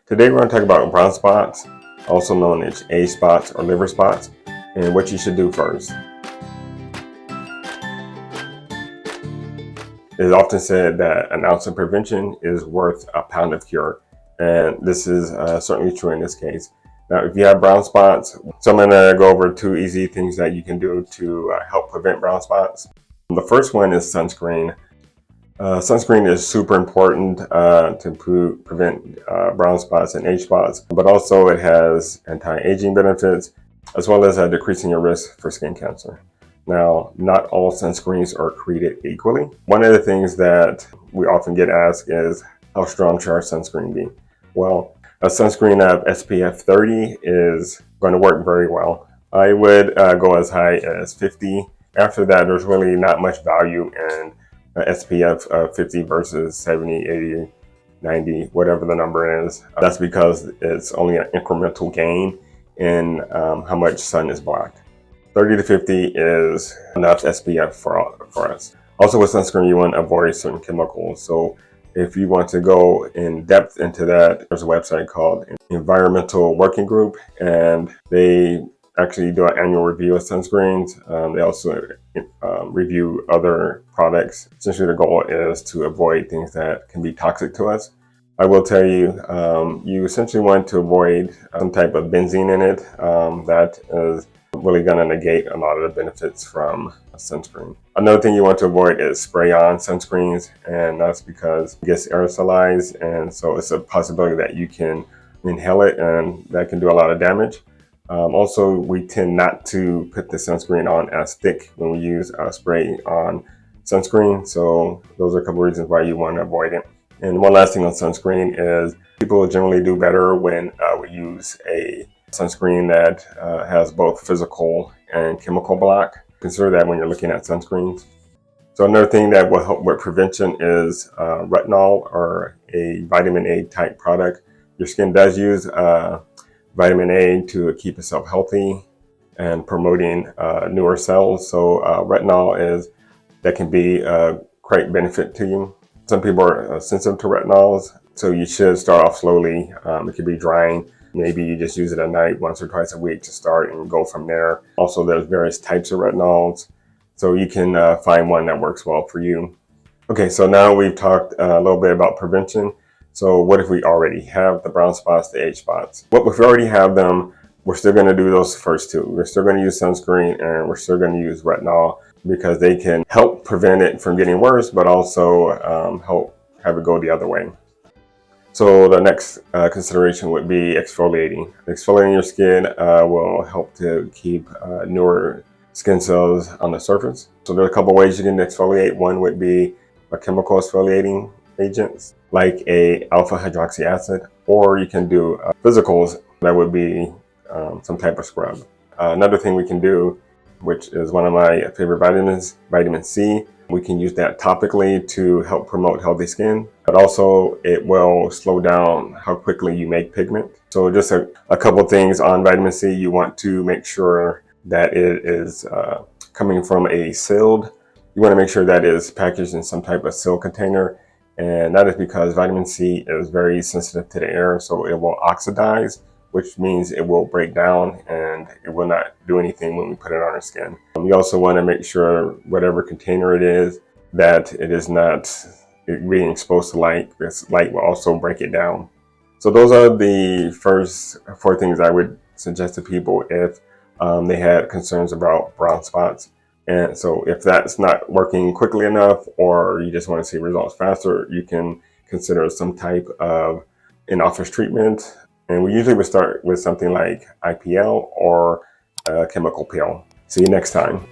Today we're going to talk about brown spots, also known as age spots or liver spots, and what you should do first. It is often said that an ounce of prevention is worth a pound of cure, and this is certainly true in this case. Now, if you have brown spots, so I'm going to go over 2 easy things that you can do to help prevent brown spots. The first one is sunscreen. Sunscreen is super important to prevent brown spots and age spots, but also it has anti-aging benefits as well as decreasing your risk for skin cancer. Now, not all sunscreens are created equally. One of the things that we often get asked is, how strong should our sunscreen be? Well, a sunscreen of SPF 30 is going to work very well. I would go as high as 50. After that, there's really not much value in SPF 50 versus 70, 80, 90, whatever the number is. That's because it's only an incremental gain in how much sun is blocked. 30 to 50 is enough SPF for us. Also with sunscreen, you want to avoid certain chemicals. So if you want to go in depth into that, there's a website called Environmental Working Group, and they actually do an annual review of sunscreens. They also review other products. Essentially, the goal is to avoid things that can be toxic to us. I will tell you, you essentially want to avoid some type of benzene in it. That is really going to negate a lot of the benefits from a sunscreen. Another thing you want to avoid is spray-on sunscreens, and that's because it gets aerosolized, and so it's a possibility that you can inhale it, and that can do a lot of damage. Also, we tend not to put the sunscreen on as thick when we use spray-on sunscreen, so those are a couple reasons why you want to avoid it. And one last thing on sunscreen is people generally do better when we use a sunscreen that has both physical and chemical block. Consider that when you're looking at sunscreens. So another thing that will help with prevention is retinol, or a vitamin A type product. Your skin does use vitamin A to keep itself healthy and promoting newer cells. So retinol that can be a great benefit to you. Some people are sensitive to retinols, so you should start off slowly. It could be drying. Maybe you just use it at night once or twice a week to start and go from there. Also, there's various types of retinols, so you can find one that works well for you. Okay, so now we've talked a little bit about prevention. So what if we already have the brown spots, the age spots? Well, if we already have them, we're still going to do those first 2. We're still going to use sunscreen, and we're still going to use retinol because they can help prevent it from getting worse, but also help have it go the other way. So the next consideration would be exfoliating. Exfoliating your skin will help to keep newer skin cells on the surface. So there are a couple ways you can exfoliate. One would be a chemical exfoliating agents like a alpha hydroxy acid, or you can do physicals. That would be some type of scrub. Another thing we can do, which is one of my favorite vitamins, vitamin C. We can use that topically to help promote healthy skin, but also it will slow down how quickly you make pigment. So just a couple things on vitamin C. You want to make sure that it is coming from a sealed. You want to make sure that it is packaged in some type of sealed container, and that is because vitamin C is very sensitive to the air, so it will oxidize, which means it will break down and it will not do anything when we put it on our skin. You also want to make sure whatever container it is, that it is not being exposed to light, because light will also break it down. So those are the first 4 things I would suggest to people if they had concerns about brown spots. And so if that's not working quickly enough, or you just want to see results faster, you can consider some type of in-office treatment. And we usually would start with something like IPL or a chemical peel. See you next time.